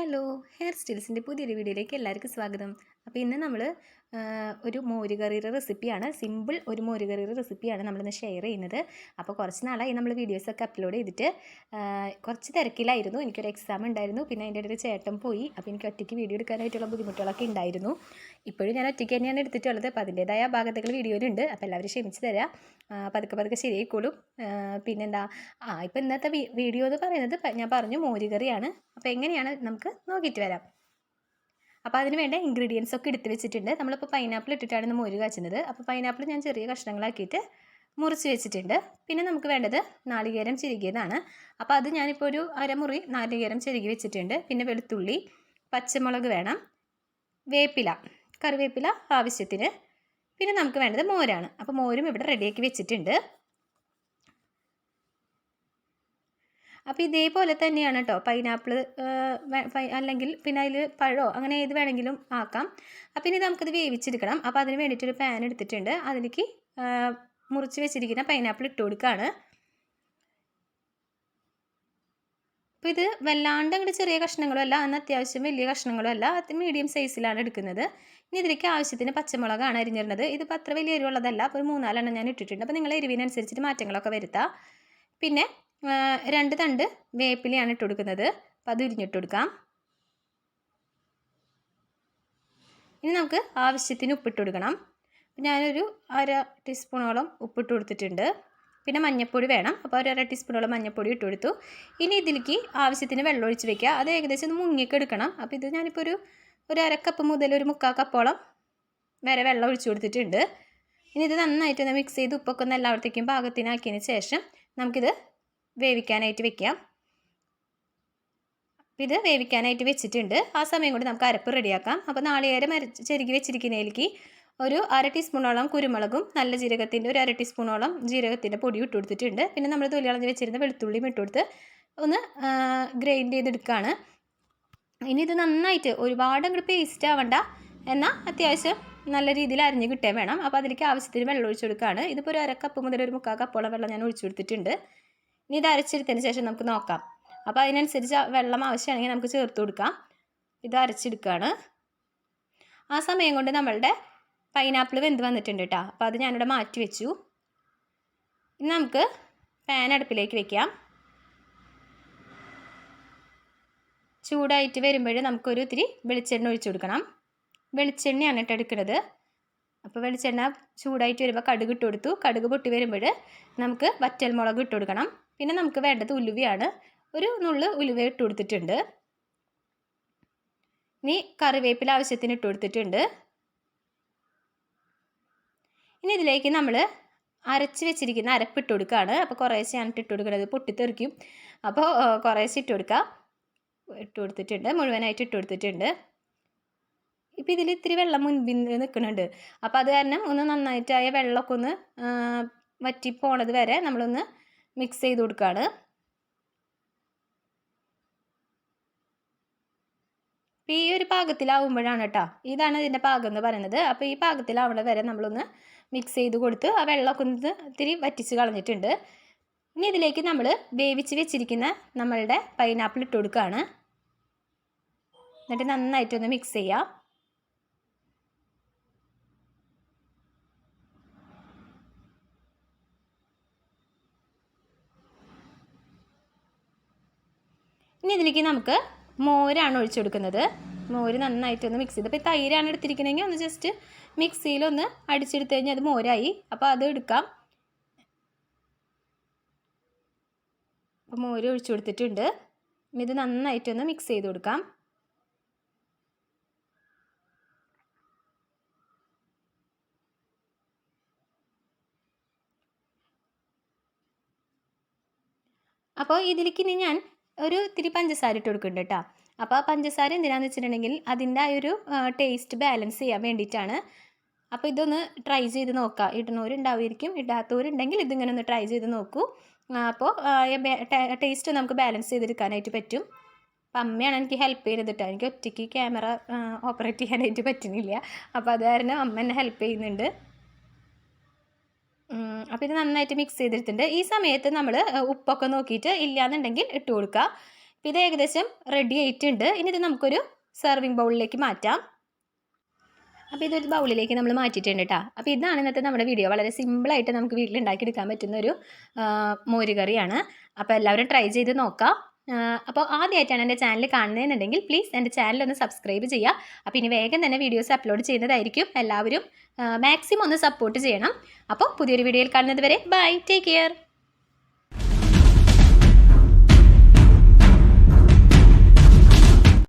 Hello, ഹെയർസ്റ്റൈൽസിൻ്റെ പുതിയൊരു വീഡിയോയിലേക്ക് എല്ലാവർക്കും സ്വാഗതം. അപ്പോൾ ഇന്ന് നമ്മൾ ഒരു മോരുകറിയുടെ റെസിപ്പിയാണ്, സിമ്പിൾ ഒരു മോരുകറിയുടെ റെസിപ്പിയാണ് നമ്മളിന്ന് ഷെയർ ചെയ്യുന്നത്. അപ്പോൾ കുറച്ച് നാളായി നമ്മൾ വീഡിയോസൊക്കെ അപ്ലോഡ് ചെയ്തിട്ട് കുറച്ച് തിരക്കിലായിരുന്നു. എനിക്കൊരു എക്സാം ഉണ്ടായിരുന്നു, പിന്നെ അതിൻ്റെ ഇടയിൽ ചേട്ടൻ പോയി. അപ്പോൾ എനിക്ക് ഒറ്റയ്ക്ക് വീഡിയോ എടുക്കാനായിട്ടുള്ള ബുദ്ധിമുട്ടുകളൊക്കെ ഉണ്ടായിരുന്നു. ഇപ്പോഴും ഞാൻ ഒറ്റയ്ക്ക് തന്നെയാണ് എടുത്തിട്ടുള്ളത്. അപ്പോൾ അതിൻ്റേതായ ഭാഗത്തുകൾ വീഡിയോയിലുണ്ട്. അപ്പോൾ എല്ലാവരും ക്ഷമിച്ച് തരാം, പതുക്കെ ശരിയായിക്കോളും. പിന്നെന്താ, ഇപ്പോൾ ഇന്നത്തെ വീഡിയോ എന്ന് പറയുന്നത് ഞാൻ പറഞ്ഞു മോരുകറിയാണ്. അപ്പോൾ എങ്ങനെയാണ് നമുക്ക് നോക്കിയിട്ട് വരാം. അപ്പോൾ അതിന് വേണ്ട ഇൻഗ്രീഡിയൻസ് ഒക്കെ എടുത്ത് വെച്ചിട്ടുണ്ട്. നമ്മളിപ്പോൾ പൈനാപ്പിൾ ഇട്ടിട്ടാണ് ഇന്ന് മോര് കാച്ചുന്നത്. അപ്പോൾ പൈനാപ്പിൾ ഞാൻ ചെറിയ കഷ്ണങ്ങളാക്കിയിട്ട് മുറിച്ച് വെച്ചിട്ടുണ്ട്. പിന്നെ നമുക്ക് വേണ്ടത് നാളികേരം ചിരുകിയതാണ്. അപ്പോൾ അത് ഞാനിപ്പോൾ ഒരു അരമുറി നാളികേരം ചിരുകി വെച്ചിട്ടുണ്ട്. പിന്നെ വെളുത്തുള്ളി, പച്ചമുളക് വേണം, വേപ്പില, കറിവേപ്പില ആവശ്യത്തിന്. പിന്നെ നമുക്ക് വേണ്ടത് മോരാണ്. അപ്പോൾ മോരും ഇവിടെ റെഡിയാക്കി വെച്ചിട്ടുണ്ട്. അപ്പോൾ ഇതേപോലെ തന്നെയാണ് കേട്ടോ പൈനാപ്പിൾ, അല്ലെങ്കിൽ പിന്നെ അതിൽ പഴമോ അങ്ങനെ ഏത് വേണമെങ്കിലും ആക്കാം. അപ്പോൾ ഇനി നമുക്കത് വേവിച്ചെടുക്കണം. അപ്പോൾ അതിന് വേണ്ടിയിട്ടൊരു പാൻ എടുത്തിട്ടുണ്ട്. അതിലേക്ക് മുറിച്ച് വെച്ചിരിക്കുന്ന പൈനാപ്പിൾ ഇട്ട് കൊടുക്കുകയാണ്. അപ്പോൾ ഇത് വല്ലാണ്ട് അങ്ങോട്ട് ചെറിയ കഷ്ണങ്ങളും അല്ല, എന്നാൽ അത്യാവശ്യം വലിയ കഷ്ണങ്ങളും അല്ല, അത് മീഡിയം സൈസിലാണ് എടുക്കുന്നത്. ഇനി ഇതിലേക്ക് ആവശ്യത്തിന് പച്ചമുളകാണ് അരിഞ്ഞിരുന്നത്. ഇതിപ്പോൾ അത്ര വലിയ എരിവുള്ളതല്ല, അപ്പോൾ ഒരു 3-4 ഞാൻ ഇട്ടിട്ടുണ്ട്. അപ്പോൾ നിങ്ങൾ എരിവിനനുസരിച്ചിട്ട് മാറ്റങ്ങളൊക്കെ വരുത്താം. പിന്നെ 2 തണ്ട് വേപ്പിലയാണ് ഇട്ട് കൊടുക്കുന്നത്. അപ്പോൾ അത് ഉരിഞ്ഞിട്ട് കൊടുക്കാം. ഇനി നമുക്ക് ആവശ്യത്തിന് ഉപ്പിട്ട് കൊടുക്കണം. ഞാനൊരു 1/2 ടീസ്പൂണോളം ഉപ്പിട്ട് കൊടുത്തിട്ടുണ്ട്. പിന്നെ മഞ്ഞൾപ്പൊടി വേണം. അപ്പോൾ ഒരു 1/2 ടീസ്പൂണോളം മഞ്ഞൾപ്പൊടി ഇട്ട് കൊടുത്തു. ഇനി ഇതിലേക്ക് ആവശ്യത്തിന് വെള്ളം ഒഴിച്ച് വെക്കുക. അത് ഏകദേശം ഒന്ന് മുങ്ങിയൊക്കെ എടുക്കണം. അപ്പോൾ ഇത് ഞാനിപ്പോൾ ഒരു 1/2 കപ്പ് മുതൽ ഒരു 3/4 കപ്പോളം വരെ വെള്ളം ഒഴിച്ച് കൊടുത്തിട്ടുണ്ട്. ഇനി ഇത് നന്നായിട്ടൊന്ന് മിക്സ് ചെയ്ത് ഉപ്പൊക്കെ ഒന്ന് എല്ലായിടത്തേക്കും പാകത്തിനാക്കിയതിന് ശേഷം നമുക്കിത് വേവിക്കാനായിട്ട് വെക്കാം. ഇത് വേവിക്കാനായിട്ട് വെച്ചിട്ടുണ്ട്. ആ സമയം കൊണ്ട് നമുക്ക് അരപ്പ് റെഡിയാക്കാം. അപ്പോൾ നാളികേരം ചെരുകി വെച്ചിരിക്കുന്നതിലേക്ക് ഒരു 1/2 ടീസ്പൂണോളം കുരുമുളകും നല്ല ജീരകത്തിൻ്റെ ഒരു 1/2 ടീസ്പൂണോളം ജീരകത്തിൻ്റെ പൊടി ഇട്ട് കൊടുത്തിട്ടുണ്ട്. പിന്നെ നമ്മൾ തൊലി കളഞ്ഞ് വെച്ചിരുന്ന വെളുത്തുള്ളിയും ഇട്ട് കൊടുത്ത് ഒന്ന് ഗ്രൈൻഡ് ചെയ്തെടുക്കുകയാണ്. ഇനി ഇത് നന്നായിട്ട് ഒരുപാട് അങ്ങോട്ട് പേസ്റ്റ് ആവണ്ട, എന്നാൽ അത്യാവശ്യം നല്ല രീതിയിൽ അരിഞ്ഞ് കിട്ടേ വേണം. അപ്പോൾ അതിലേക്ക് ആവശ്യത്തിന് വെള്ളം ഒഴിച്ച് കൊടുക്കുകയാണ്. ഇതിപ്പോൾ ഒരു 1/2 കപ്പ് മുതൽ ഒരു 3/4 കപ്പോളം വെള്ളം ഞാൻ ഒഴിച്ചു കൊടുത്തിട്ടുണ്ട്. ഇനി ഇത് അരച്ചെടുത്തതിന് ശേഷം നമുക്ക് നോക്കാം. അപ്പോൾ അതിനനുസരിച്ച് വെള്ളം ആവശ്യമാണെങ്കിൽ നമുക്ക് ചേർത്ത് കൊടുക്കാം. ഇത് അരച്ചെടുക്കുകയാണ്. ആ സമയം കൊണ്ട് നമ്മളുടെ പൈനാപ്പിൾ വെന്ത് വന്നിട്ടുണ്ട് കേട്ടോ. അപ്പോൾ അത് ഞാനിവിടെ മാറ്റി വെച്ചു. ഇനി നമുക്ക് പാൻ അടുപ്പിലേക്ക് വെക്കാം. ചൂടായിട്ട് വരുമ്പോൾ നമുക്കൊരു ഇത്തിരി വെളിച്ചെണ്ണ ഒഴിച്ചു കൊടുക്കണം. വെളിച്ചെണ്ണയാണ് കേട്ടോ എടുക്കുന്നത്. അപ്പോൾ വെളിച്ചെണ്ണ ചൂടായിട്ട് വരുമ്പോൾ കടുക് ഇട്ട് കൊടുത്തു. കടുക് പൊട്ടി വരുമ്പോൾ നമുക്ക് വറ്റൽമുളക് ഇട്ട് കൊടുക്കണം. പിന്നെ നമുക്ക് വേണ്ടത് ഉലുവയാണ്. ഒരു നുള്ള് ഉലുവ ഇട്ട് കൊടുത്തിട്ടുണ്ട്. ഇനി കറിവേപ്പില ആവശ്യത്തിന് ഇട്ട് കൊടുത്തിട്ടുണ്ട്. ഇനി ഇതിലേക്ക് നമ്മൾ അരച്ച് വെച്ചിരിക്കുന്ന അരപ്പിട്ട് കൊടുക്കുകയാണ്. അപ്പോൾ കുറേശ്ശെയാണ് ഇട്ട് കൊടുക്കുന്നത്, പൊട്ടിത്തെറിക്കും. അപ്പോൾ കുറേശ്ശെ ഇട്ട് കൊടുക്കുക. ഇട്ട് കൊടുത്തിട്ടുണ്ട്, മുഴുവനായിട്ട് ഇട്ട് കൊടുത്തിട്ടുണ്ട്. ഇപ്പം ഇതിൽ ഇത്തിരി വെള്ളം മുൻപിൽ നിൽക്കുന്നുണ്ട്. അപ്പോൾ അത് കാരണം ഒന്ന് നന്നായിട്ടായ വെള്ളമൊക്കെ ഒന്ന് വറ്റിപ്പോണത് വരെ നമ്മളൊന്ന് മിക്സ് ചെയ്ത് കൊടുക്കുകയാണ്. അപ്പോൾ ഈ ഒരു പാകത്തിലാവുമ്പോഴാണ് കേട്ടോ, ഇതാണ് ഇതിൻ്റെ പാകം എന്ന് പറയുന്നത്. അപ്പോൾ ഈ പാകത്തിലാവണ വരെ നമ്മളൊന്ന് മിക്സ് ചെയ്ത് കൊടുത്ത് ആ വെള്ളമൊക്കെ ഒന്ന് ഇത്തിരി വറ്റിച്ച് കളഞ്ഞിട്ടുണ്ട്. ഇനി ഇതിലേക്ക് നമ്മൾ വേവിച്ച് വെച്ചിരിക്കുന്ന നമ്മളുടെ പൈനാപ്പിൾ ഇട്ട് കൊടുക്കുകയാണ്. എന്നിട്ട് നന്നായിട്ടൊന്ന് മിക്സ് ചെയ്യാം. ഇനി ഇതിലേക്ക് നമുക്ക് മോരാണ് ഒഴിച്ചു കൊടുക്കുന്നത്. മോര് നന്നായിട്ടൊന്ന് മിക്സ് ചെയ്ത്, ഇപ്പോൾ തൈരാണ് എടുത്തിരിക്കണമെങ്കിൽ ഒന്ന് ജസ്റ്റ് മിക്സിയിലൊന്ന് അടിച്ചെടുത്ത് കഴിഞ്ഞാൽ അത് മോരായി. അപ്പോൾ അത് എടുക്കാം. അപ്പോൾ മോര് ഒഴിച്ചു കൊടുത്തിട്ടുണ്ട്. ഇത് നന്നായിട്ടൊന്ന് മിക്സ് ചെയ്ത് കൊടുക്കാം. അപ്പോൾ ഇതിലേക്ക് ഇനി ഞാൻ ഒരു ഇത്തിരി പഞ്ചസാര ഇട്ട് കൊടുക്കുന്നുണ്ട് കേട്ടോ. അപ്പോൾ ആ പഞ്ചസാര എന്തിനാണെന്ന് വെച്ചിട്ടുണ്ടെങ്കിൽ അതിൻ്റെ ആ ഒരു ടേസ്റ്റ് ബാലൻസ് ചെയ്യാൻ വേണ്ടിയിട്ടാണ്. അപ്പോൾ ഇതൊന്ന് ട്രൈ ചെയ്ത് നോക്കാം. ഇടുന്നവരുണ്ടാവുമായിരിക്കും, ഇടാത്തവരുണ്ടെങ്കിൽ ഇതിങ്ങനെ ഒന്ന് ട്രൈ ചെയ്ത് നോക്കൂ. അപ്പോൾ ടേസ്റ്റ് നമുക്ക് ബാലൻസ് ചെയ്തെടുക്കാനായിട്ട് പറ്റും. അപ്പം അമ്മയാണ് എനിക്ക് ഹെൽപ്പ് ചെയ്തത് കേട്ടോ. എനിക്ക് ഒറ്റയ്ക്ക് ക്യാമറ ഓപ്പറേറ്റ് ചെയ്യാനായിട്ട് പറ്റുന്നില്ല. അപ്പോൾ അത് കാരണം അമ്മ എന്നെ ഹെൽപ്പ് ചെയ്യുന്നുണ്ട്. അപ്പോൾ ഇത് നന്നായിട്ട് മിക്സ് ചെയ്തെടുത്തിട്ടുണ്ട്. ഈ സമയത്ത് നമ്മൾ ഉപ്പൊക്കെ നോക്കിയിട്ട് ഇല്ലയെന്നുണ്ടെങ്കിൽ ഇട്ട് കൊടുക്കുക. അപ്പോൾ ഇത് ഏകദേശം റെഡി ആയിട്ടുണ്ട്. ഇനി ഇത് നമുക്കൊരു സെർവിങ് ബൗളിലേക്ക് മാറ്റാം. അപ്പോൾ ഇതൊരു ബൗളിലേക്ക് നമ്മൾ മാറ്റിയിട്ടുണ്ട് കേട്ടോ. അപ്പോൾ ഇതാണ് ഇന്നത്തെ നമ്മുടെ വീഡിയോ. വളരെ സിമ്പിളായിട്ട് നമുക്ക് വീട്ടിൽ ഉണ്ടാക്കിയെടുക്കാൻ പറ്റുന്ന ഒരു മോരുകറിയാണ്. അപ്പോൾ എല്ലാവരും ട്രൈ ചെയ്ത് നോക്കാം. അപ്പോൾ ആദ്യമായിട്ടാണ് എൻ്റെ ചാനൽ കാണുന്നതെന്നുണ്ടെങ്കിൽ പ്ലീസ് എൻ്റെ ചാനൽ ഒന്ന് സബ്സ്ക്രൈബ് ചെയ്യുക. അപ്പോൾ ഇനി വേഗം തന്നെ വീഡിയോസ് അപ്ലോഡ് ചെയ്യുന്നതായിരിക്കും. എല്ലാവരും മാക്സിമം ഒന്ന് സപ്പോർട്ട് ചെയ്യണം. അപ്പോൾ പുതിയൊരു വീഡിയോയിൽ കാണുന്നത് വരെ ബൈ, ടേക്ക് കെയർ.